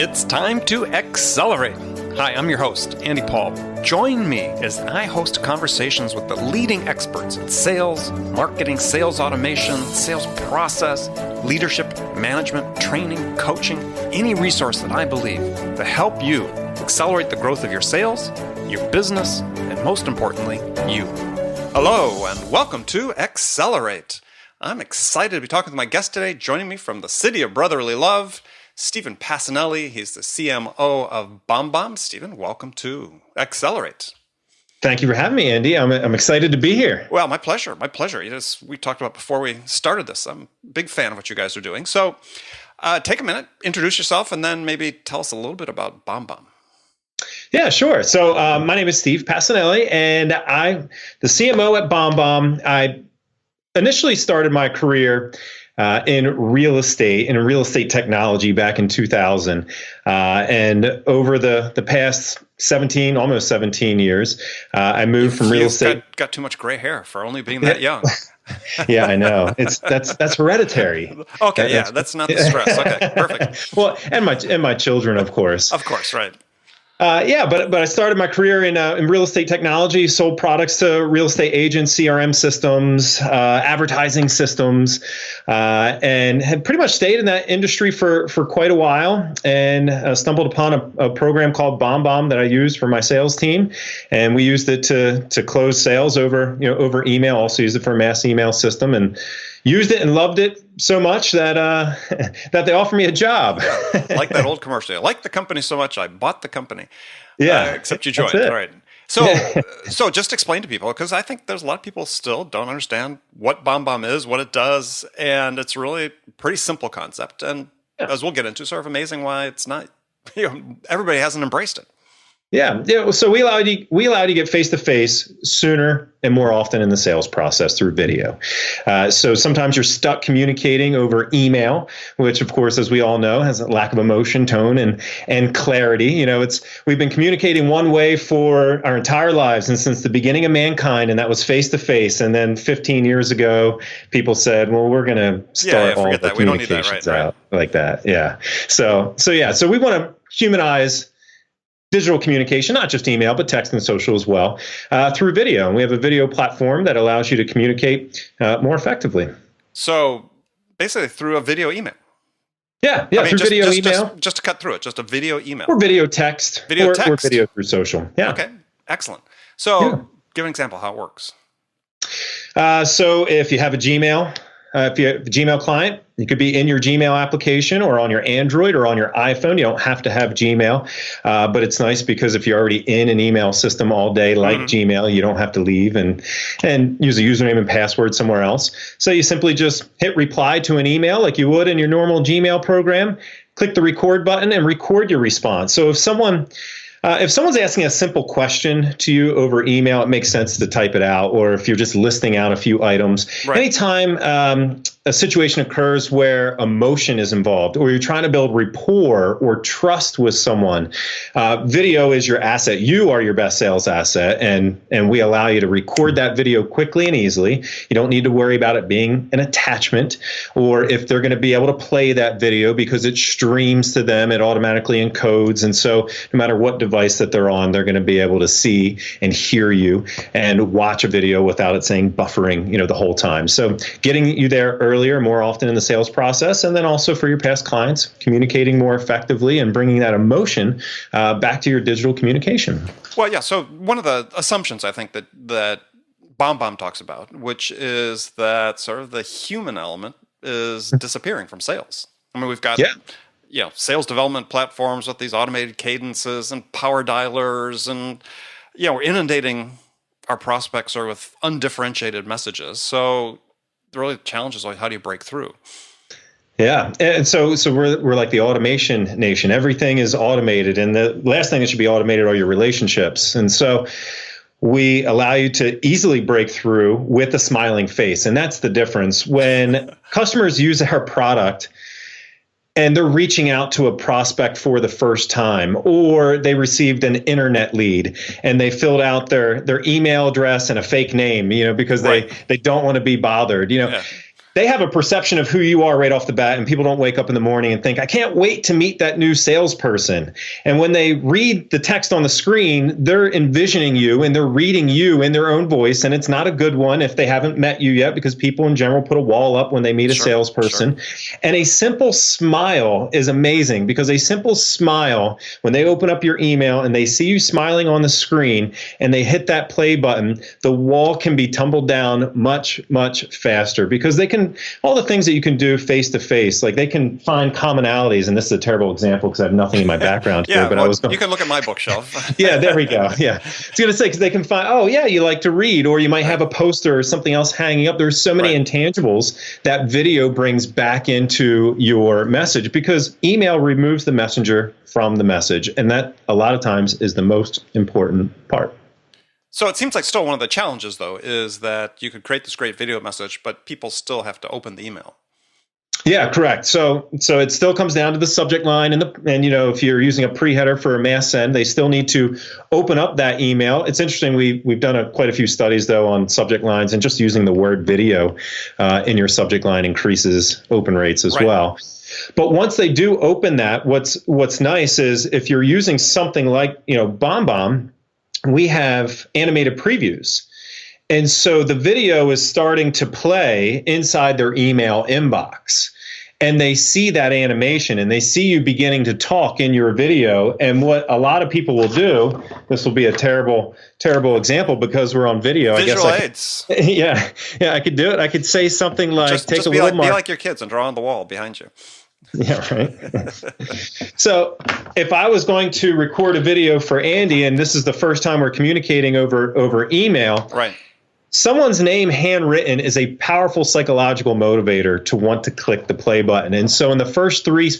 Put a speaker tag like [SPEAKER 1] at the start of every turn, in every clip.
[SPEAKER 1] It's time to accelerate. Hi, I'm your host, Andy Paul. Join me as I host conversations with the leading experts in sales, marketing, sales automation, sales process, leadership, management, training, coaching, any resource that I believe to help you accelerate the growth of your sales, your business, and most importantly, you. Hello, and welcome to Accelerate. I'm excited to be talking with my guest today. Joining me from the city of brotherly love, Stephen Pacinelli. He's the CMO of BombBomb. Stephen, welcome to Accelerate.
[SPEAKER 2] Thank you for having me, Andy. I'm excited to be here.
[SPEAKER 1] Well, my pleasure. My pleasure. We talked about before we started this. I'm a big fan of what you guys are doing. So take a minute, introduce yourself, and then maybe tell us a little bit about BombBomb.
[SPEAKER 2] Yeah, sure. So my name is Steve Pacinelli, and I'm the CMO at BombBomb. I initially started my career in real estate technology back in 2000. And over the past almost 17 years, I moved from real estate.
[SPEAKER 1] Got too much gray hair for only being that young.
[SPEAKER 2] Yeah, I know. That's hereditary.
[SPEAKER 1] Okay, that's not the stress. Okay, perfect.
[SPEAKER 2] Well, and my children, of course.
[SPEAKER 1] Of course, right.
[SPEAKER 2] But I started my career in real estate technology, sold products to real estate agents, CRM systems, advertising systems, and had pretty much stayed in that industry for quite a while, and stumbled upon a program called BombBomb that I used for my sales team, and we used it to close sales over email. Also used it for a mass email system, and used it and loved it so much that that they offered me a job.
[SPEAKER 1] Like that old commercial. I like the company so much, I bought the company.
[SPEAKER 2] Yeah,
[SPEAKER 1] except you joined. All right. So just explain to people, because I think there's a lot of people still don't understand what BombBomb is, what it does, and it's really a pretty simple concept. And as we'll get into, sort of amazing why it's not, everybody hasn't embraced it.
[SPEAKER 2] Yeah. So we allowed you to get face-to-face sooner and more often in the sales process through video. So sometimes you're stuck communicating over email, which, of course, as we all know, has a lack of emotion, tone, and clarity. We've been communicating one way for our entire lives and since the beginning of mankind, and that was face-to-face. And then 15 years ago, people said, "Well, we're going to start all the communications out like that." Yeah. So we want to humanize digital communication, not just email, but text and social as well, through video. And we have a video platform that allows you to communicate more effectively.
[SPEAKER 1] So basically through a video email.
[SPEAKER 2] Yeah, through video email.
[SPEAKER 1] Just to cut through it, just a video email.
[SPEAKER 2] Or video text. Or video through social. Yeah.
[SPEAKER 1] Okay, excellent. So give an example how it works.
[SPEAKER 2] So if you have a Gmail, if you have a Gmail client, it could be in your Gmail application or on your Android or on your iPhone. You don't have to have Gmail, but it's nice because if you're already in an email system all day like Gmail, you don't have to leave and use a username and password somewhere else. So you simply just hit reply to an email like you would in your normal Gmail program, click the record button and record your response. So if someone's asking a simple question to you over email, it makes sense to type it out. Or if you're just listing out a few items, anytime a situation occurs where emotion is involved, or you're trying to build rapport or trust with someone, video is your asset. You are your best sales asset, and we allow you to record that video quickly and easily. You don't need to worry about it being an attachment, or if they're going to be able to play that video because it streams to them, it automatically encodes. And so no matter what device that they're on, they're going to be able to see and hear you and watch a video without it saying buffering, the whole time. So getting you there earlier, more often in the sales process, and then also for your past clients, communicating more effectively and bringing that emotion back to your digital communication.
[SPEAKER 1] Well, yeah. So one of the assumptions I think that BombBomb talks about, which is that sort of the human element is disappearing from sales. I mean, we've got sales development platforms with these automated cadences and power dialers, and we're inundating our prospects with undifferentiated messages. So really the challenge is how do you break through?
[SPEAKER 2] Yeah, and so we're like the automation nation. Everything is automated, and the last thing that should be automated are your relationships. And so we allow you to easily break through with a smiling face, and that's the difference. When customers use our product and they're reaching out to a prospect for the first time, or they received an internet lead and they filled out their email address and a fake name, because they don't want to be bothered, they have a perception of who you are right off the bat, and people don't wake up in the morning and think, I can't wait to meet that new salesperson. And when they read the text on the screen, they're envisioning you and they're reading you in their own voice, and it's not a good one if they haven't met you yet, because people in general put a wall up when they meet a salesperson. And a simple smile is amazing, because a simple smile, when they open up your email and they see you smiling on the screen and they hit that play button, the wall can be tumbled down much, much faster, because they can, all the things that you can do face to face, like they can find commonalities. And this is a terrible example because I have nothing in my background here, but
[SPEAKER 1] you can look at my bookshelf.
[SPEAKER 2] Yeah, there we go. Yeah. I was going to say, because they can find, oh yeah, you like to read, or you might have a poster or something else hanging up. There's so many intangibles that video brings back into your message, because email removes the messenger from the message. And that a lot of times is the most important part.
[SPEAKER 1] So it seems like still one of the challenges, though, is that you could create this great video message, but people still have to open the email.
[SPEAKER 2] Yeah, correct. So it still comes down to the subject line, and you know, if you're using a pre-header for a mass send, they still need to open up that email. It's interesting. We've done quite a few studies though on subject lines, and just using the word video in your subject line increases open rates as well. But once they do open that, what's nice is if you're using something like, you know, BombBomb, we have animated previews. And so the video is starting to play inside their email inbox, and they see that animation and they see you beginning to talk in your video. And what a lot of people will do, this will be a terrible, terrible example because we're on video.
[SPEAKER 1] Visual aids.
[SPEAKER 2] Yeah, I could do it. I could say something like,
[SPEAKER 1] just be like your kids and draw on the wall behind you.
[SPEAKER 2] Yeah, right. So if I was going to record a video for Andy, and this is the first time we're communicating over email,
[SPEAKER 1] right?
[SPEAKER 2] Someone's name handwritten is a powerful psychological motivator to want to click the play button. And so in the first 3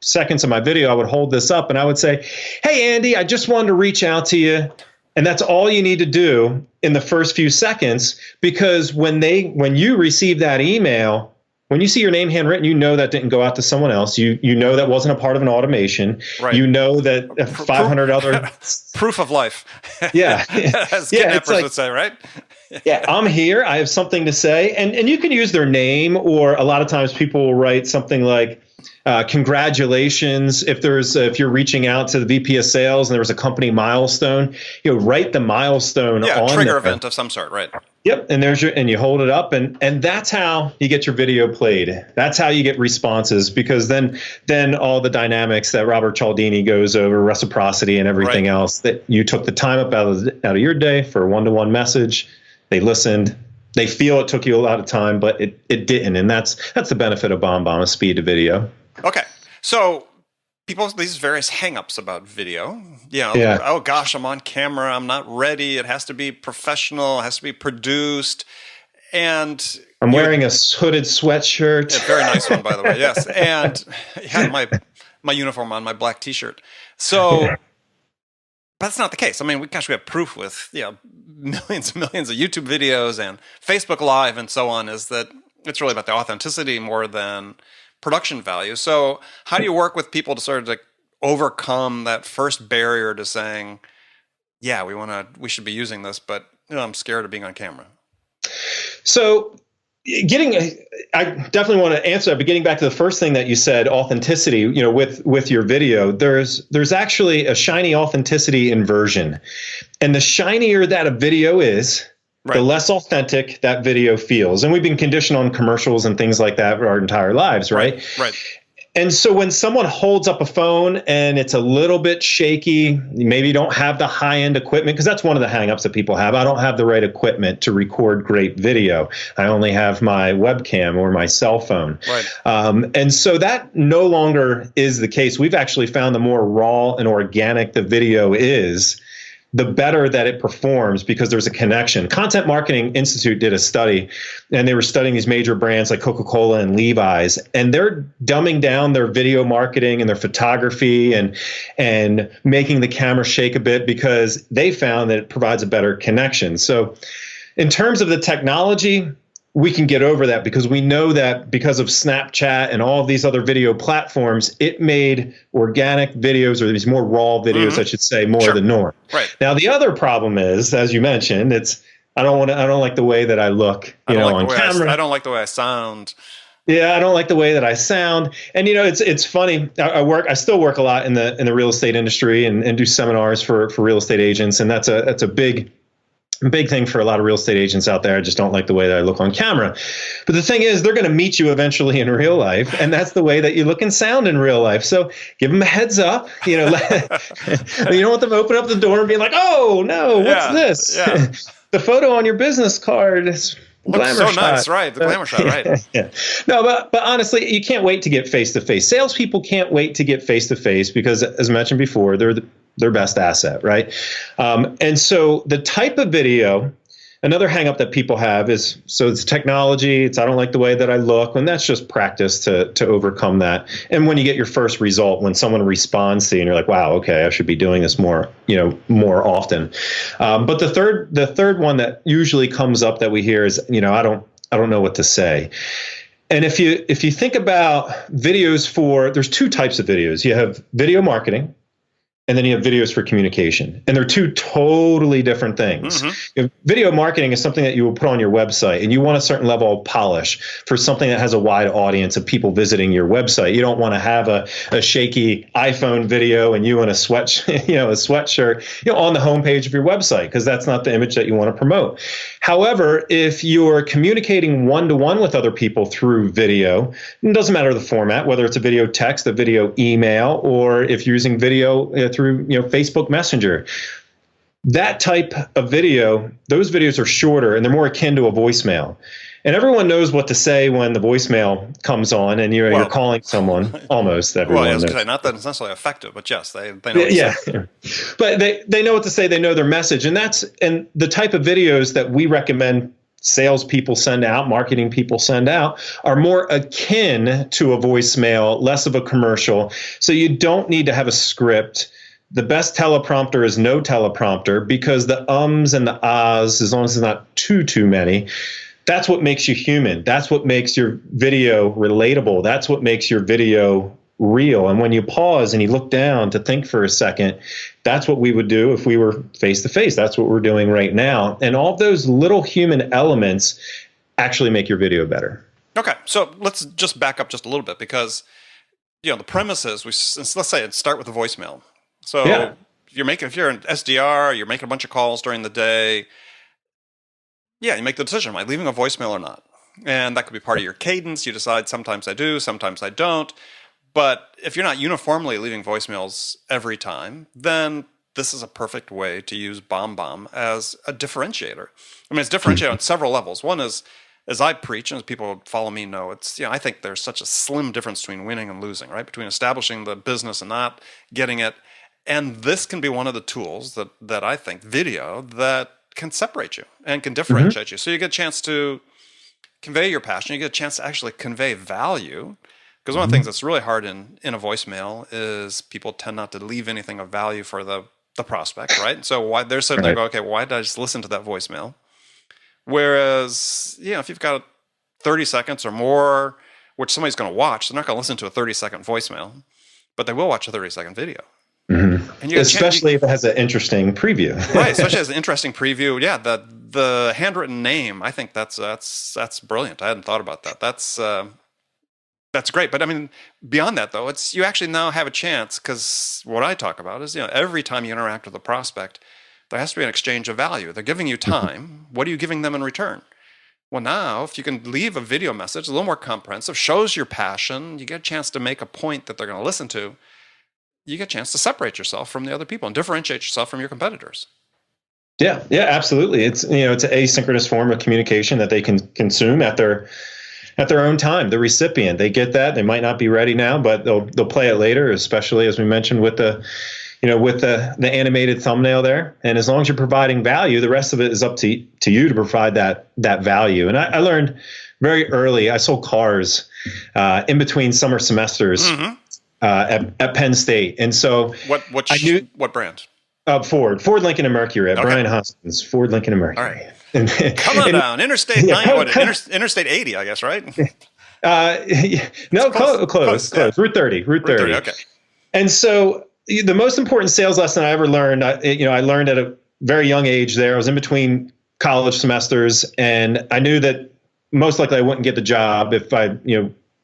[SPEAKER 2] seconds of my video, I would hold this up and I would say, hey, Andy, I just wanted to reach out to you. And that's all you need to do in the first few seconds, because when you receive that email, when you see your name handwritten, you know that didn't go out to someone else. You know that wasn't a part of an automation. Right. You know that 500 other
[SPEAKER 1] proof of life.
[SPEAKER 2] Yeah,
[SPEAKER 1] as kidnappers would say, right?
[SPEAKER 2] Yeah, I'm here. I have something to say, and you can use their name, or a lot of times people will write something like, congratulations. If you're reaching out to the VP of sales and there was a company milestone, write the milestone on
[SPEAKER 1] trigger
[SPEAKER 2] there.
[SPEAKER 1] Event of some sort, right?
[SPEAKER 2] Yep, and and you hold it up, and that's how you get your video played. That's how you get responses, because then all the dynamics that Robert Cialdini goes over, reciprocity and everything else, that you took the time up out of your day for a one-to-one message. They listened. They feel it took you a lot of time, but it didn't, and that's the benefit of BombBomb, is speed to video.
[SPEAKER 1] Okay, so people have these various hangups about video. Oh gosh, I'm on camera. I'm not ready. It has to be professional. It has to be produced. And
[SPEAKER 2] I'm wearing a hooded sweatshirt.
[SPEAKER 1] A very nice one, by the way. Yes, and had my uniform on, my black T-shirt. So. But that's not the case. I mean, we have proof with millions and millions of YouTube videos and Facebook Live and so on, is that it's really about the authenticity more than production value. So how do you work with people to sort of overcome that first barrier to saying, yeah, we should be using this, but I'm scared of being on camera? So I definitely want to answer that, but getting back to the first thing that you said, authenticity, with your video, there's actually a shiny authenticity inversion. And the shinier that a video is, the less authentic that video feels. And we've been conditioned on commercials and things like that our entire lives, right? Right. And so when someone holds up a phone and it's a little bit shaky, maybe you don't have the high-end equipment, because that's one of the hangups that people have. I don't have the right equipment to record great video. I only have my webcam or my cell phone. Right. And so that no longer is the case. We've actually found the more raw and organic the video is, the better that it performs, because there's a connection. Content Marketing Institute did a study, and they were studying these major brands like Coca-Cola and Levi's, and they're dumbing down their video marketing and their photography and making the camera shake a bit, because they found that it provides a better connection. So in terms of the technology, we can get over that, because we know that because of Snapchat and all of these other video platforms, it made organic videos, or these more raw videos, I should say, more the norm. Right. Now, the other problem is, as you mentioned, it's
[SPEAKER 2] I don't like the way that I look, on camera.
[SPEAKER 1] I don't like the way I sound.
[SPEAKER 2] Yeah, I don't like the way that I sound. And it's funny. I still work a lot in the real estate industry and do seminars for real estate agents, and that's a big thing for a lot of real estate agents out there. I just don't like the way that I look on camera. But the thing is, they're going to meet you eventually in real life, and that's the way that you look and sound in real life. So give them a heads up. You don't want them to open up the door and be like, "Oh no, what's this?"
[SPEAKER 1] Yeah.
[SPEAKER 2] The photo on your business card is glamour
[SPEAKER 1] so
[SPEAKER 2] shot.
[SPEAKER 1] Nice, right? The glamour shot, right?
[SPEAKER 2] Yeah. No, but honestly, you can't wait to get face to face. Salespeople can't wait to get face to face because, as mentioned before, they're their best asset, right? And so the type of video. Another hang up that people have is, so it's technology, it's I don't like the way that I look, and that's just practice to overcome that. And when you get your first result, when someone responds to you and you're like, wow, okay, I should be doing this more often. But the third one that usually comes up that we hear is, I don't know what to say. And if you think about videos there's two types of videos. You have video marketing, and then you have videos for communication. And they're two totally different things. Mm-hmm. Video marketing is something that you will put on your website, and you want a certain level of polish for something that has a wide audience of people visiting your website. You don't want to have a shaky iPhone video and you in a sweatshirt, on the homepage of your website, because that's not the image that you want to promote. However, if you're communicating one-to-one with other people through video, it doesn't matter the format, whether it's a video text, a video email, or if you're using video through Facebook Messenger. That type of video, those videos are shorter and they're more akin to a voicemail. And everyone knows what to say when the voicemail comes on and you're calling someone. Almost everyone.
[SPEAKER 1] Well, yes, not that it's necessarily effective, but yes, they know what to say.
[SPEAKER 2] But they know what to say. They know their message, and the type of videos that we recommend salespeople send out, marketing people send out, are more akin to a voicemail, less of a commercial. So you don't need to have a script. The best teleprompter is no teleprompter, because the ums and the ahs, as long as it's not too many, that's what makes you human. That's what makes your video relatable. That's what makes your video real. And when you pause and you look down to think for a second, that's what we would do if we were face to face. That's what we're doing right now. And all those little human elements actually make your video better.
[SPEAKER 1] Okay, so let's just back up just a little bit, because the premise is let's say start with the voicemail. So if you're an SDR, you're making a bunch of calls during the day. Yeah, you make the decision: am I leaving a voicemail or not? And that could be part of your cadence. You decide sometimes I do, sometimes I don't. But if you're not uniformly leaving voicemails every time, then this is a perfect way to use BombBomb as a differentiator. I mean, it's differentiated on several levels. One is, as I preach, and as people who follow me know, it's I think there's such a slim difference between winning and losing, right? Between establishing the business and not getting it. And this can be one of the tools that I think, video, that can separate you and can differentiate you. So you get a chance to convey your passion. You get a chance to actually convey value. Because one of the things that's really hard in a voicemail is people tend not to leave anything of value for the prospect, right? So they're sitting there going, okay, why did I just listen to that voicemail? Whereas, if you've got 30 seconds or more, which somebody's going to watch, they're not going to listen to a 30-second voicemail, but they will watch a 30-second video.
[SPEAKER 2] Mm-hmm. And especially if it has an interesting preview.
[SPEAKER 1] Right, especially as an interesting preview. Yeah, the handwritten name, I think that's brilliant. I hadn't thought about that. That's great. But I mean, beyond that, though, you actually now have a chance, because what I talk about is, every time you interact with a prospect, there has to be an exchange of value. They're giving you time. What are you giving them in return? Well, now, if you can leave a video message, a little more comprehensive, shows your passion, you get a chance to make a point that they're going to listen to, you get a chance to separate yourself from the other people and differentiate yourself from your competitors.
[SPEAKER 2] Yeah, absolutely. It's it's an asynchronous form of communication that they can consume at their own time. The recipient, they get that. They might not be ready now, but they'll play it later, especially as we mentioned with the animated thumbnail there. And as long as you're providing value, the rest of it is up to you to provide that value. And I learned very early. I sold cars in between summer semesters at Penn State, and so
[SPEAKER 1] what brand?
[SPEAKER 2] Ford, Lincoln, and Mercury. At Brian Hoskins, Ford, Lincoln, and Mercury.
[SPEAKER 1] All right. Come on down. Interstate 90, Interstate 80, I guess, right?
[SPEAKER 2] No, close. Route 30.
[SPEAKER 1] Okay.
[SPEAKER 2] And so the most important sales lesson I ever learned, I learned at a very young age there. I was in between college semesters, and I knew that most likely I wouldn't get the job if I,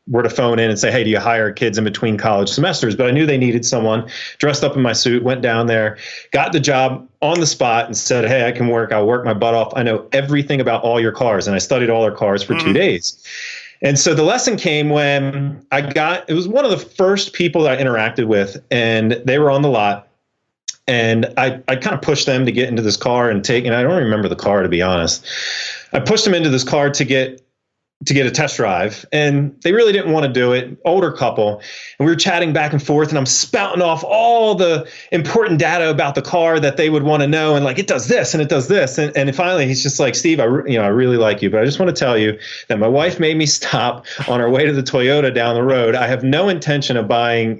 [SPEAKER 2] were to phone in and say, hey, do you hire kids in between college semesters? But I knew they needed someone. Dressed up in my suit, went down there, got the job on the spot and said, hey, I can work. I'll work my butt off. I know everything about all your cars. And I studied all their cars for 2 days. And so the lesson came when it was one of the first people that I interacted with, and they were on the lot. And I kind of pushed them to get into this car and I don't remember the car, to be honest. I pushed them into this car to get a test drive, and they really didn't want to do it. Older couple, and we were chatting back and forth, and I'm spouting off all the important data about the car that they would want to know, and like, it does this and it does this, and finally he's just like, Steve, I really like you, but I just want to tell you that my wife made me stop on our way to the Toyota down the road. I have no intention of buying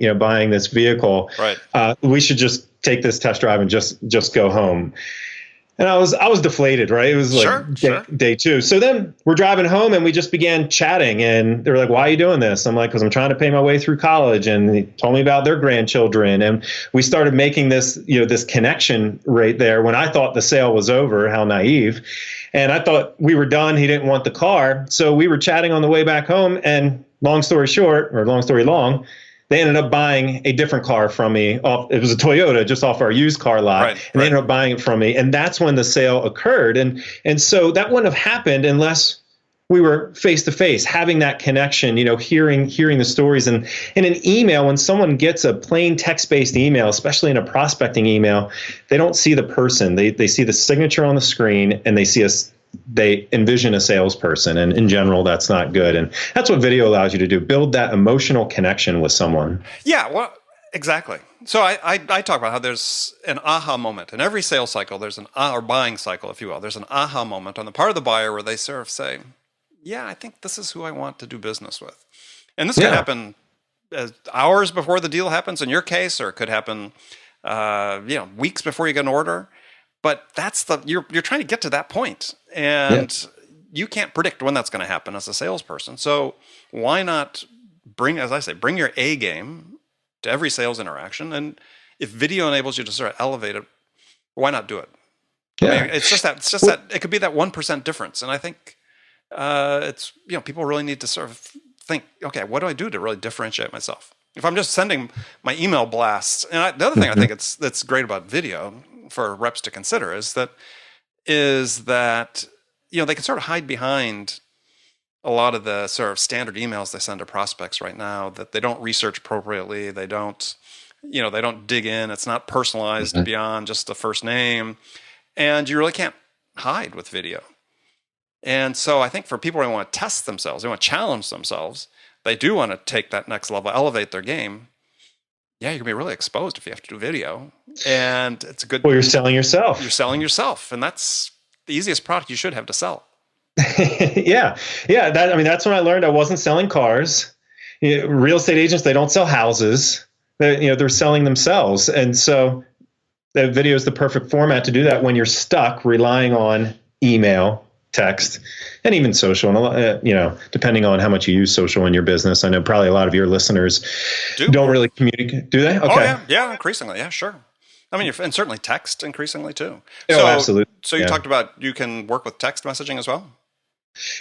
[SPEAKER 2] this vehicle.
[SPEAKER 1] Right.
[SPEAKER 2] We should just take this test drive and just go home. And I was deflated, right? It was like day 2. So then we're driving home and we just began chatting, and they were like, why are you doing this? I'm like, because I'm trying to pay my way through college. And they told me about their grandchildren. And we started making this connection right there when I thought the sale was over. How naive. And I thought we were done. He didn't want the car. So we were chatting on the way back home, and long story short, or long story long, they ended up buying a different car from me. It was a Toyota just off our used car lot. And they ended up buying it from me. And that's when the sale occurred. And so that wouldn't have happened unless we were face to face, having that connection, hearing the stories. And in an email, when someone gets a plain text-based email, especially in a prospecting email, they don't see the person. They see the signature on the screen, and they envision a salesperson, and in general, that's not good. And that's what video allows you to do, build that emotional connection with someone.
[SPEAKER 1] Yeah, well, exactly. So I talk about how there's an aha moment. In every sales cycle, there's or buying cycle, if you will, there's an aha moment on the part of the buyer where they sort of say, yeah, I think this is who I want to do business with. And this could happen hours before the deal happens in your case, or it could happen weeks before you get an order. But you're trying to get to that point, and you can't predict when that's going to happen as a salesperson. So why not bring your A game to every sales interaction? And if video enables you to sort of elevate it, why not do it? Yeah. I mean, it's just that it could be that 1% difference. And I think people really need to sort of think, okay, what do I do to really differentiate myself? If I'm just sending my email blasts, and the other thing I think that's great about video for reps to consider is that they can sort of hide behind a lot of the sort of standard emails they send to prospects right now, that they don't research appropriately. They don't dig in. It's not personalized beyond just the first name, and you really can't hide with video. And so I think for people who want to test themselves, they want to challenge themselves, they do want to take that next level, elevate their game. Yeah, you're going to be really exposed if you have to do video. And it's a good...
[SPEAKER 2] Well, you're selling yourself.
[SPEAKER 1] You're selling yourself. And that's the easiest product you should have to sell.
[SPEAKER 2] Yeah. That's when I learned I wasn't selling cars. Real estate agents, they don't sell houses. They're selling themselves. And so the video is the perfect format to do that when you're stuck relying on email, text, and even social. And depending on how much you use social in your business, I know probably a lot of your listeners don't really communicate. Do they? Okay.
[SPEAKER 1] Oh yeah, increasingly, yeah, sure. I mean, and certainly text increasingly too.
[SPEAKER 2] Oh, absolutely.
[SPEAKER 1] So you talked about you can work with text messaging as well.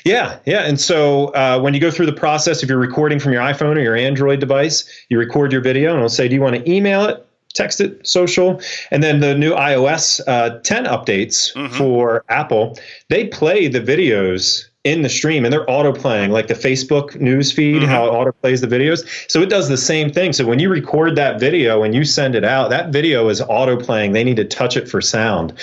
[SPEAKER 2] Yeah. And so when you go through the process, if you're recording from your iPhone or your Android device, you record your video, and it'll say, do you want to email it, text it, social? And then the new iOS 10 updates for Apple, they play the videos in the stream, and they're auto playing, like the Facebook news feed, how it auto plays the videos. So it does the same thing. So when you record that video and you send it out, that video is auto playing. They need to touch it for sound.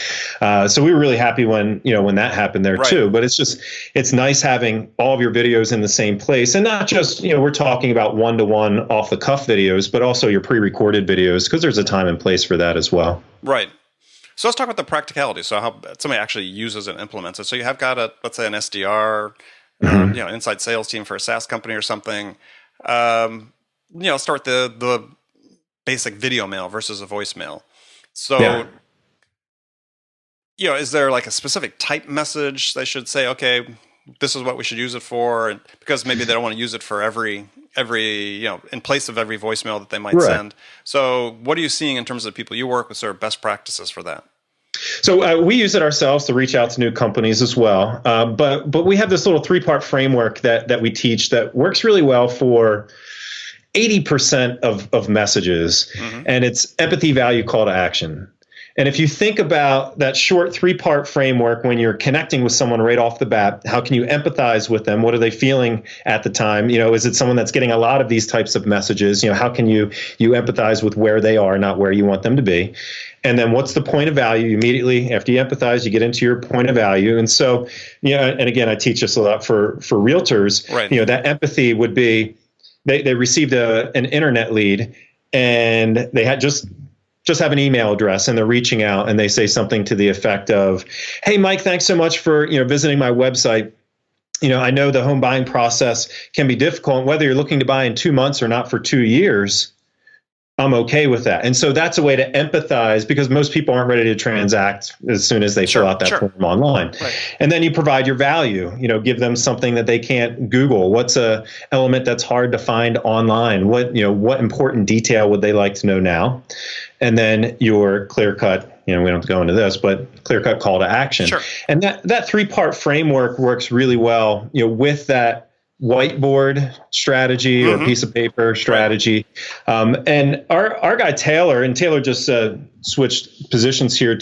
[SPEAKER 2] So we were really happy when that happened there too. But it's nice having all of your videos in the same place, and not just, we're talking about one-to-one off the cuff videos, but also your pre-recorded videos, because there's a time and place for that as well.
[SPEAKER 1] Right. So let's talk about the practicality. So how somebody actually uses and implements it. So you have got let's say an SDR, an inside sales team for a SaaS company or something. Start the basic video mail versus a voicemail. So, is there like a specific type message they should say, okay, this is what we should use it for? And because maybe they don't want to use it for every in place of every voicemail that they might send. So what are you seeing in terms of people you work with, sort of best practices for that?
[SPEAKER 2] So we use it ourselves to reach out to new companies as well. But we have this little 3-part framework that we teach that works really well for 80% of messages, and it's empathy, value, call to action. And if you think about that short 3-part framework, when you're connecting with someone right off the bat, how can you empathize with them? What are they feeling at the time? Is it someone that's getting a lot of these types of messages? How can you empathize with where they are, not where you want them to be? And then what's the point of value? Immediately after you empathize, you get into your point of value. And so, and again, I teach this a lot for realtors.
[SPEAKER 1] Right.
[SPEAKER 2] That empathy would be, they received an internet lead, and they had just have an email address, and they're reaching out, and they say something to the effect of, "Hey, Mike, thanks so much for visiting my website. I know the home buying process can be difficult. Whether you're looking to buy in 2 months or not for 2 years, I'm okay with that." And so that's a way to empathize, because most people aren't ready to transact as soon as they fill out that form online.
[SPEAKER 1] Right.
[SPEAKER 2] And then you provide your value, give them something that they can't Google. What's a element that's hard to find online? What important detail would they like to know now? And then your clear cut, we don't have to go into this, but clear cut call to action.
[SPEAKER 1] Sure.
[SPEAKER 2] And that 3-part framework works really well, with that whiteboard strategy or piece of paper strategy. And our guy Taylor just switched positions here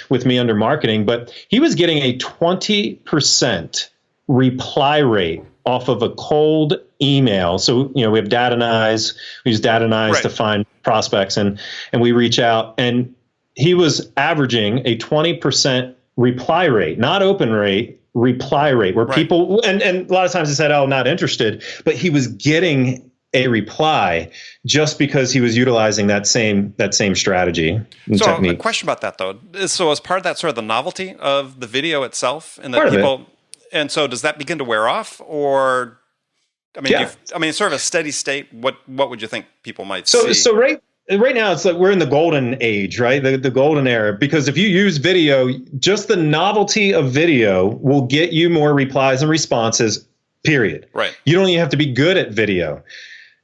[SPEAKER 2] with me under marketing, but he was getting a 20% reply rate off of a cold email. So, we have Data-Nyze. We use Data-Nyze to find prospects, and we reach out, and he was averaging a 20% reply rate, not open rate, reply rate, where people, and a lot of times they said, "Oh, not interested," but he was getting a reply just because he was utilizing that same strategy and technique.
[SPEAKER 1] A question about that, though. So as part of that, sort of the novelty of the video itself, and that
[SPEAKER 2] part
[SPEAKER 1] people,
[SPEAKER 2] of it.
[SPEAKER 1] And so does that begin to wear off, or it's sort of a steady state. What would you think people might see?
[SPEAKER 2] So right now, it's like we're in the golden age, right? The golden era, because if you use video, just the novelty of video will get you more replies and responses, period.
[SPEAKER 1] Right.
[SPEAKER 2] You don't even have to be good at video.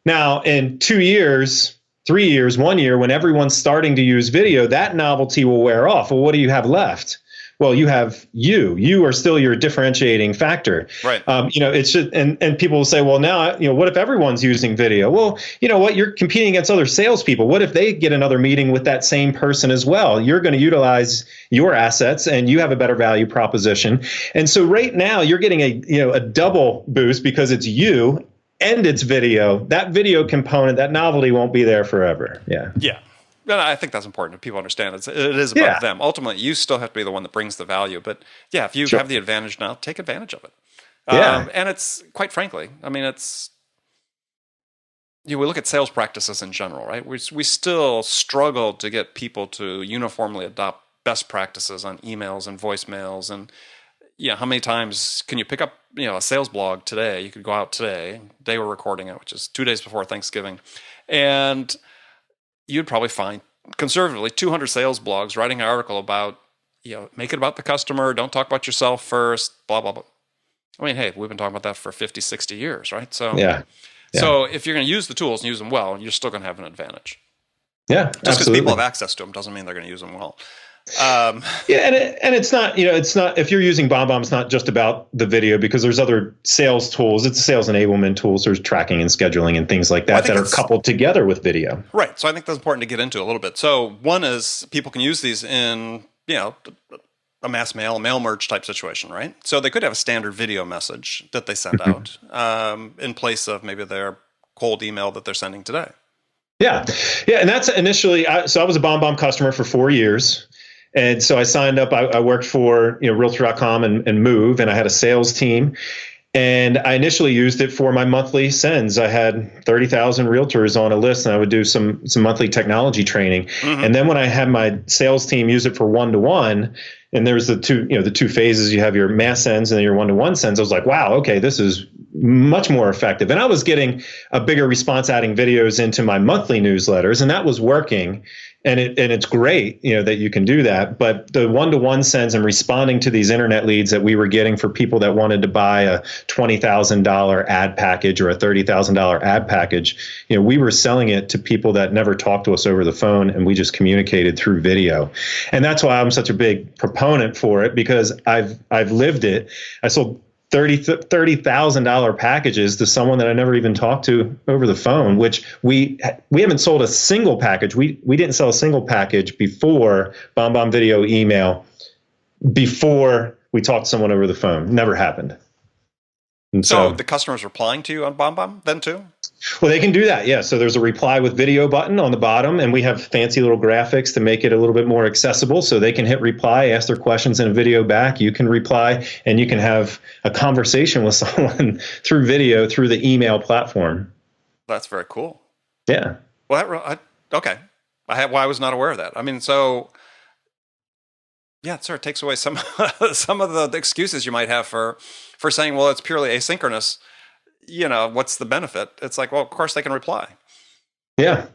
[SPEAKER 2] Now, in 2 years, 3 years, 1 year, when everyone's starting to use video, that novelty will wear off. Well, what do you have left? Well, you have you are still your differentiating factor.
[SPEAKER 1] Right.
[SPEAKER 2] It's just, and people will say, well, now, what if everyone's using video? Well, you know what? You're competing against other salespeople. What if they get another meeting with that same person as well? You're going to utilize your assets, and you have a better value proposition. And so right now you're getting a double boost because it's you and it's video. That video component, that novelty won't be there forever. Yeah.
[SPEAKER 1] Yeah. I think that's important if people understand it is about them. Ultimately, you still have to be the one that brings the value. But yeah, if you have the advantage now, take advantage of it. And it's, quite frankly, it's, we look at sales practices in general, right? We still struggle to get people to uniformly adopt best practices on emails and voicemails. And how many times can you pick up, a sales blog today? You could go out today, day we're recording it, which is 2 days before Thanksgiving. And you'd probably find conservatively 200 sales blogs writing an article about, make it about the customer, don't talk about yourself first, blah, blah, blah. Hey, we've been talking about that for 50, 60 years, right? So, So if you're going to use the tools and use them well, you're still going to have an advantage.
[SPEAKER 2] Yeah,
[SPEAKER 1] just because people have access to them doesn't mean they're going to use them well.
[SPEAKER 2] And it's not, if you're using BombBomb, it's not just about the video, because there's other sales tools. It's sales enablement tools. There's tracking and scheduling and things like that that are coupled together with video.
[SPEAKER 1] Right. So I think that's important to get into a little bit. So one is people can use these in, a mass mail merge type situation, right? So they could have a standard video message that they send out in place of maybe their cold email that they're sending today.
[SPEAKER 2] Yeah. And that's initially, so I was a BombBomb customer for 4 years. And so I signed up. I worked for Realtor.com and Move, and I had a sales team. And I initially used it for my monthly sends. I had 30,000 realtors on a list, and I would do some monthly technology training. And then when I had my sales team use it for one-to-one, and there's the two phases. You have your mass sends and then your one-to-one sends. I was like, wow, okay, this is much more effective. And I was getting a bigger response, adding videos into my monthly newsletters, and that was working. And it's great, that you can do that. But the one-to-one sends and responding to these internet leads that we were getting for people that wanted to buy a $20,000 ad package or a $30,000 ad package, we were selling it to people that never talked to us over the phone, and we just communicated through video. And that's why I'm such a big proponent for it, because I've lived it. I sold $30,000 packages to someone that I never even talked to over the phone, which we haven't sold a single package. We didn't sell a single package before BombBomb video email, before we talked to someone over the phone. Never happened. And
[SPEAKER 1] so the customer's replying to you on BombBomb then too?
[SPEAKER 2] Well, they can do that, yeah. So there's a reply with video button on the bottom, and we have fancy little graphics to make it a little bit more accessible. So they can hit reply, ask their questions in a video back. You can reply, and you can have a conversation with someone through video, through the email platform.
[SPEAKER 1] That's very cool.
[SPEAKER 2] Yeah.
[SPEAKER 1] Well, okay. I was not aware of that. I mean, so yeah, it sort of takes away some of the excuses you might have for saying, well, it's purely asynchronous. What's the benefit? It's like, well, of course they can reply.
[SPEAKER 2] Yeah.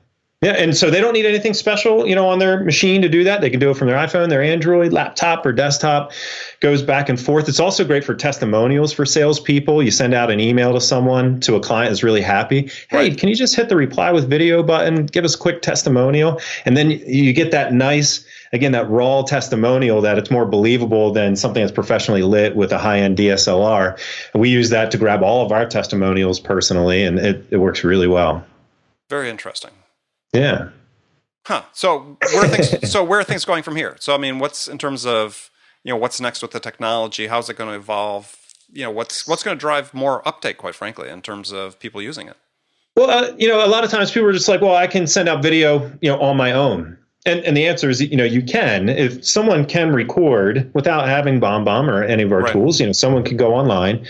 [SPEAKER 2] Yeah. And so they don't need anything special, on their machine to do that. They can do it from their iPhone, their Android, laptop, or desktop. Goes back and forth. It's also great for testimonials for salespeople. You send out an email to someone, to a client that's really happy. Hey, right. Can you just hit the reply with video button? Give us a quick testimonial. And then you get that nice, again, that raw testimonial that it's more believable than something that's professionally lit with a high-end DSLR. And we use that to grab all of our testimonials personally, and it works really well.
[SPEAKER 1] Very interesting.
[SPEAKER 2] Yeah.
[SPEAKER 1] Huh. So where are things going from here? So, I mean, what's in terms of, what's next with the technology? How's it going to evolve? What's going to drive more uptake, quite frankly, in terms of people using it?
[SPEAKER 2] Well, a lot of times people are just like, well, I can send out video, on my own. And the answer is, you can. If someone can record without having BombBomb or any of our tools, someone can go online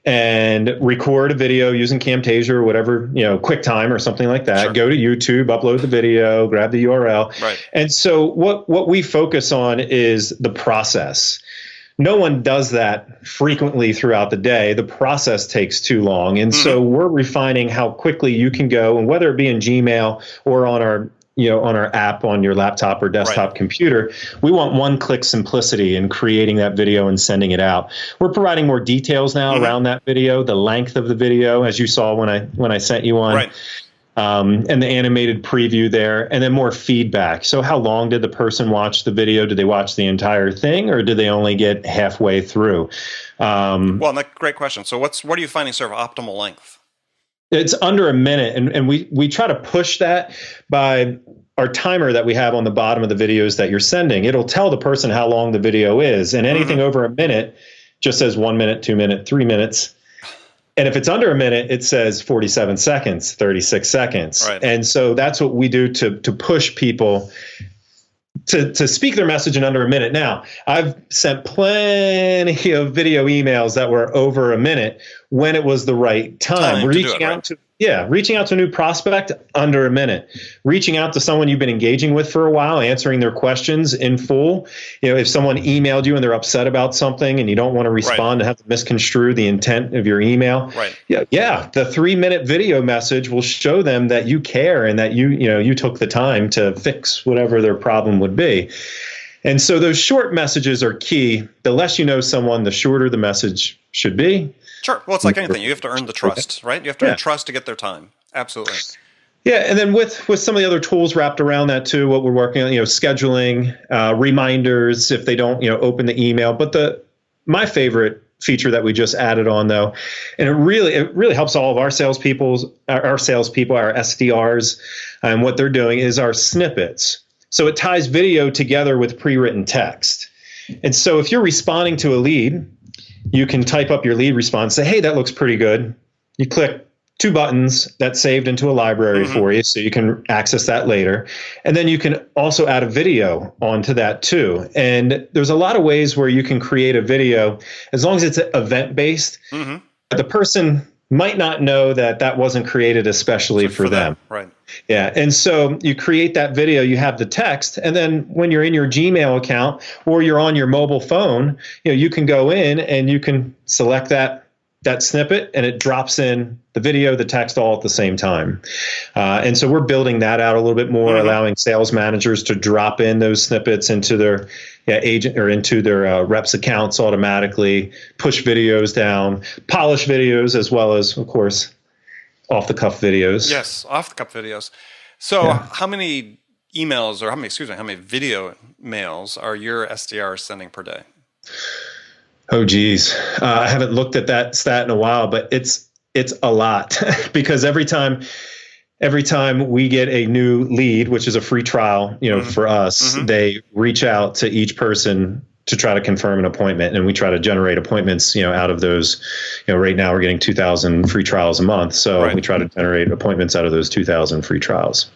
[SPEAKER 2] and record a video using Camtasia or whatever, QuickTime or something like that. Sure. Go to YouTube, upload the video, grab the URL.
[SPEAKER 1] Right.
[SPEAKER 2] And so what we focus on is the process. No one does that frequently throughout the day. The process takes too long. And so we're refining how quickly you can go, and whether it be in Gmail or on our app on your laptop or desktop computer, we want one-click simplicity in creating that video and sending it out. We're providing more details now around that video, the length of the video, as you saw when I sent you one, and the animated preview there, and then more feedback. So how long did the person watch the video? Did they watch the entire thing, or did they only get halfway through?
[SPEAKER 1] Well, that's a great question. So what are you finding sort of optimal length?
[SPEAKER 2] It's under a minute, and we try to push that by our timer that we have on the bottom of the videos that you're sending. It'll tell the person how long the video is, and anything over a minute just says 1 minute, 2 minutes, 3 minutes. And if it's under a minute, it says 47 seconds, 36 seconds.
[SPEAKER 1] Right.
[SPEAKER 2] And so that's what we do to push people to speak their message in under a minute. Now, I've sent plenty of video emails that were over a minute when it was the right time. Reaching out to a new prospect under a minute. Reaching out to someone you've been engaging with for a while, answering their questions in full. If someone emailed you and they're upset about something and you don't want to respond and have to misconstrue the intent of your email.
[SPEAKER 1] Right.
[SPEAKER 2] Yeah. The 3-minute video message will show them that you care and that you took the time to fix whatever their problem would be. And so those short messages are key. The less you know someone, the shorter the message should be.
[SPEAKER 1] Sure. Well, it's like anything. You have to earn the trust, right? You have to earn trust to get their time. Absolutely.
[SPEAKER 2] Yeah. And then with some of the other tools wrapped around that too, what we're working on, scheduling, reminders if they don't, open the email. But my favorite feature that we just added on though, and it really helps all of our salespeople, our SDRs, and what they're doing is our snippets. So it ties video together with pre-written text. And so if you're responding to a lead, you can type up your lead response, say, hey, that looks pretty good. You click 2 buttons that's saved into a library for you, so you can access that later. And then you can also add a video onto that too. And there's a lot of ways where you can create a video, as long as it's event-based. The person might not know that wasn't created especially for them.
[SPEAKER 1] Right.
[SPEAKER 2] Yeah. And so you create that video, you have the text, and then when you're in your Gmail account or you're on your mobile phone, you can go in and you can select that that snippet and it drops in the video, the text all at the same time. And so we're building that out a little bit more, allowing sales managers to drop in those snippets into their agent or into their reps accounts automatically, push videos down, polish videos, as well as, of course, off the cuff videos.
[SPEAKER 1] Yes, off the cuff videos. So how many emails or how many video mails are your SDRs sending per day?
[SPEAKER 2] Oh, geez. I haven't looked at that stat in a while, but it's a lot because every time we get a new lead, which is a free trial, for us, they reach out to each person to try to confirm an appointment, and we try to generate appointments, out of those. Right now we're getting 2,000 free trials a month, so we try to generate appointments out of those 2,000 free trials.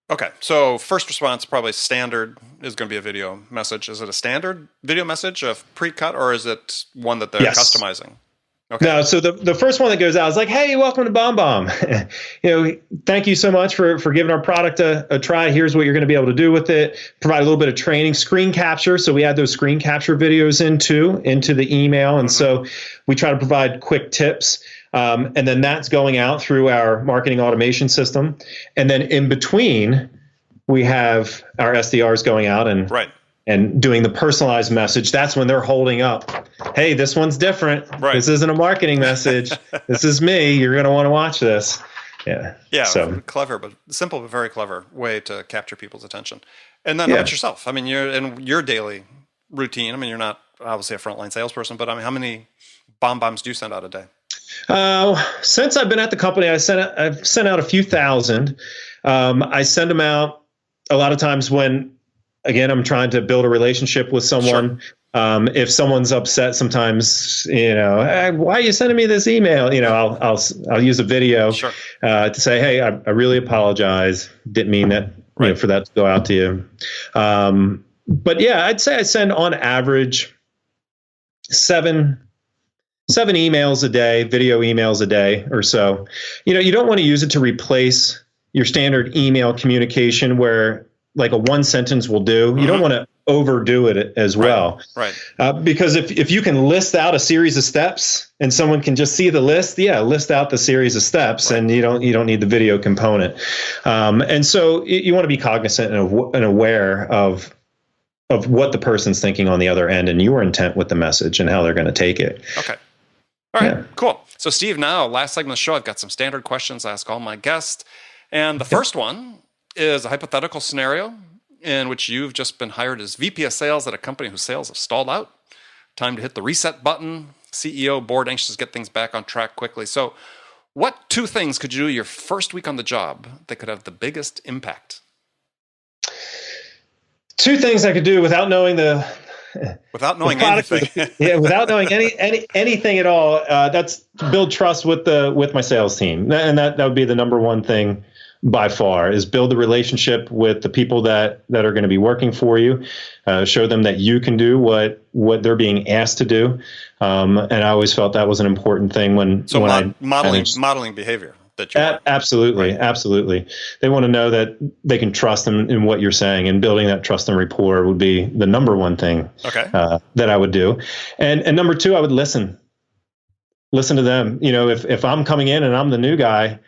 [SPEAKER 1] Okay, so first response, probably standard, is going to be a video message. Is it a standard video message, a pre-cut, or is it one that they're customizing? Okay.
[SPEAKER 2] No, so the first one that goes out is like, hey, welcome to BombBomb. Thank you so much for giving our product a try. Here's what you're going to be able to do with it. Provide a little bit of training, screen capture. So we add those screen capture videos into the email. And so we try to provide quick tips. And then that's going out through our marketing automation system. And then in between, we have our SDRs going out and doing the personalized message. That's when they're holding up, hey, this one's different. This isn't a marketing message. This is me. You're going to want to watch this. Yeah.
[SPEAKER 1] So clever, but simple, but very clever way to capture people's attention. And then how about yourself? I mean, you're in your daily routine. I mean, you're not obviously a frontline salesperson, but I mean, how many BombBombs do you send out a day?
[SPEAKER 2] Since I've been at the company, I've sent out a few thousand. I send them out a lot of times when, again, I'm trying to build a relationship with someone. Sure. If someone's upset, sometimes, hey, why are you sending me this email? I'll use a video to say, hey, I really apologize. Didn't mean that for that to go out to you. But yeah, I'd say I send on average seven emails a day, video emails a day or so. You don't want to use it to replace your standard email communication where like a one sentence will do. You don't want to overdo it as well. Because if you can list out a series of steps and someone can just see the list, list out the series of steps and you don't need the video component. And so you want to be cognizant and aware of what the person's thinking on the other end and your intent with the message and how they're going to take it.
[SPEAKER 1] Okay. All right, cool. So Steve, now last segment of the show, I've got some standard questions I ask all my guests. And the first one is a hypothetical scenario in which you've just been hired as VP of sales at a company whose sales have stalled out. Time to hit the reset button. CEO, board anxious to get things back on track quickly. So what two things could you do your first week on the job that could have the biggest impact?
[SPEAKER 2] Two things I could do without knowing
[SPEAKER 1] without knowing anything.
[SPEAKER 2] Without knowing anything at all. That's to build trust with my sales team, and that would be the number one thing by far, is build the relationship with the people that are going to be working for you. Show them that you can do what they're being asked to do. And I always felt that was an important thing when modeling behavior. Absolutely. They want to know that they can trust in what you're saying, and building that trust and rapport would be the number one thing that I would do. And number two, I would listen to them. If I'm coming in and I'm the new guy,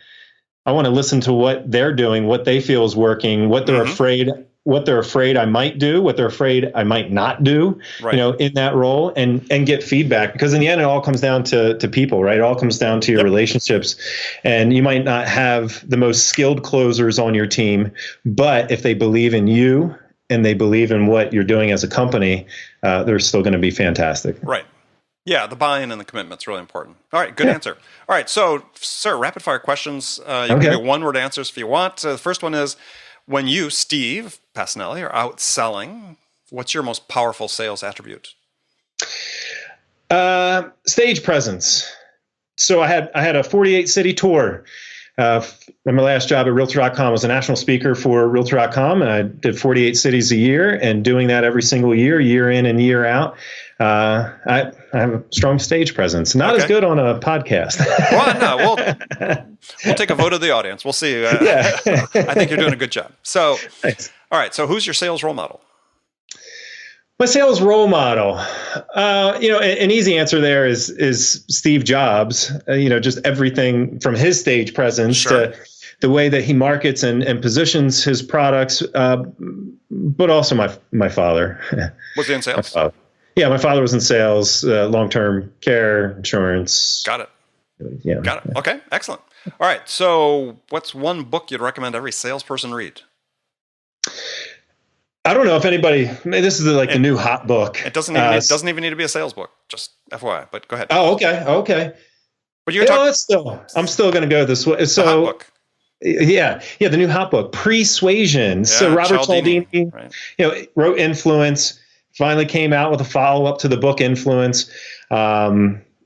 [SPEAKER 2] I want to listen to what they're doing, what they feel is working, what they're afraid I might do, what they're afraid I might not do, in that role, and get feedback. Because in the end, it all comes down to people, right? It all comes down to your relationships. And you might not have the most skilled closers on your team, but if they believe in you and they believe in what you're doing as a company, they're still going to be fantastic.
[SPEAKER 1] Right. Yeah, the buy-in and the commitment's really important. All right, good answer. All right, so, sir, rapid-fire questions. You can give one-word answers if you want. The first one is, when you, Steve Pacinelli, are out selling, what's your most powerful sales attribute?
[SPEAKER 2] Stage presence. So I had a 48-city tour. My last job at Realtor.com, I was a national speaker for Realtor.com, and I did 48 cities a year, and doing that every single year in and year out. I have a strong stage presence. Not as good on a podcast.
[SPEAKER 1] Well, no, we'll take a vote of the audience. We'll see. I think you're doing a good job. So, thanks. All right. So, who's your sales role model?
[SPEAKER 2] My sales role model, an easy answer there is Steve Jobs. Just everything from his stage presence to the way that he markets and positions his products, but also my father.
[SPEAKER 1] Was he in sales?
[SPEAKER 2] Yeah, my father was in sales, long-term care, insurance.
[SPEAKER 1] Got it.
[SPEAKER 2] Yeah.
[SPEAKER 1] Got it. Okay, excellent. All right, so what's one book you'd recommend every salesperson read?
[SPEAKER 2] I don't know if anybody. This is the new hot book.
[SPEAKER 1] It doesn't even need to be a sales book. Just FYI. But go ahead.
[SPEAKER 2] Oh, okay.
[SPEAKER 1] But you're talking.
[SPEAKER 2] I'm still going to go this way. So,
[SPEAKER 1] the hot book.
[SPEAKER 2] Yeah, the new hot book, Persuasion. So Robert Cialdini, right, wrote Influence. Finally came out with a follow up to the book Influence.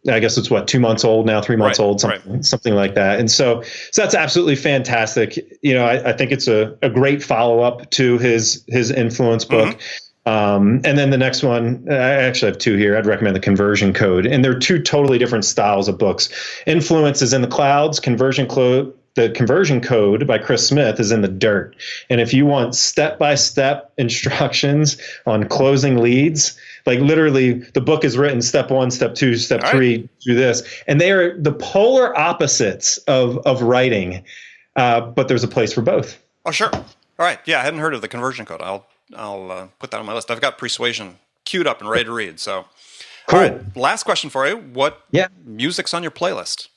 [SPEAKER 2] I guess it's 2 months old now, 3 months old, something like that. And so that's absolutely fantastic. I think it's a great follow up to his Influence book. And then the next one, I actually have two here. I'd recommend the Conversion Code. And they're two totally different styles of books. Influence is in the clouds. The Conversion Code by Chris Smith is in the dirt. And if you want step-by-step instructions on closing leads, like literally the book is written step 1, step 2, step 3, do this. And they are the polar opposites of writing, but there's a place for both.
[SPEAKER 1] Oh, sure. All right. Yeah, I hadn't heard of the Conversion Code. I'll put that on my list. I've got Persuasion queued up and ready to read. So,
[SPEAKER 2] cool.
[SPEAKER 1] All right, last question for you. What music's on your playlist?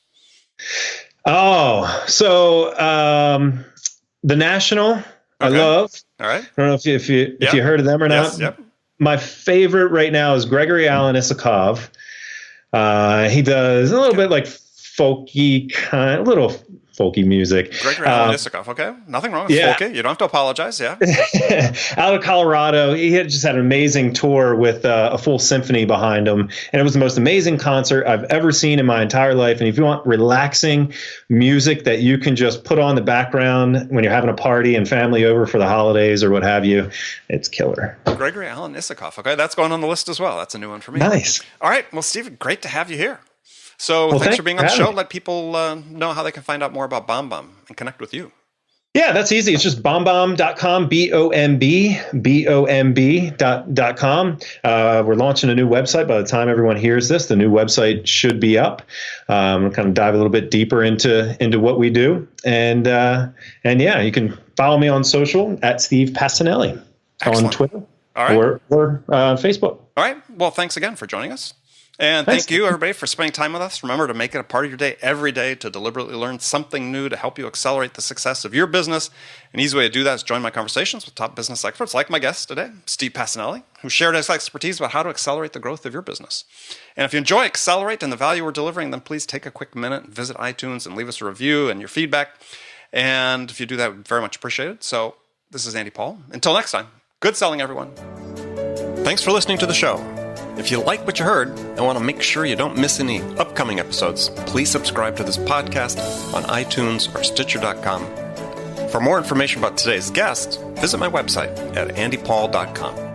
[SPEAKER 2] Oh, so The National, I love.
[SPEAKER 1] All right.
[SPEAKER 2] I don't know if you heard of them or not.
[SPEAKER 1] Yes, yep.
[SPEAKER 2] My favorite right now is Gregory Alan Isakov. He does a little bit like little folky music.
[SPEAKER 1] Gregory Alan Isakov, okay. Nothing wrong with folky. You don't have to apologize, yeah.
[SPEAKER 2] Out of Colorado, he had just had an amazing tour with a full symphony behind him. And it was the most amazing concert I've ever seen in my entire life. And if you want relaxing music that you can just put on the background when you're having a party and family over for the holidays or what have you, it's killer.
[SPEAKER 1] Gregory Alan Isakov, okay. That's going on the list as well. That's a new one for me.
[SPEAKER 2] Nice.
[SPEAKER 1] All right. Well, Steve, great to have you here. So thanks for being on the show. Let people know how they can find out more about BombBomb and connect with you.
[SPEAKER 2] Yeah, that's easy. It's just BombBomb.com, BombBomb.com. We're launching a new website. By the time everyone hears this, the new website should be up. We'll kind of dive a little bit deeper into what we do. And yeah, you can follow me on social at Steve Pacinelli on Twitter or Facebook.
[SPEAKER 1] All right. Well, thanks again for joining us. And thank you, everybody, for spending time with us. Remember to make it a part of your day every day to deliberately learn something new to help you accelerate the success of your business. An easy way to do that is join my conversations with top business experts like my guest today, Steve Pacinelli, who shared his expertise about how to accelerate the growth of your business. And if you enjoy Accelerate and the value we're delivering, then please take a quick minute and visit iTunes and leave us a review and your feedback. And if you do that, we'd very much appreciate it. So this is Andy Paul. Until next time, good selling, everyone. Thanks for listening to the show. If you like what you heard and want to make sure you don't miss any upcoming episodes, please subscribe to this podcast on iTunes or Stitcher.com. For more information about today's guest, visit my website at andypaul.com.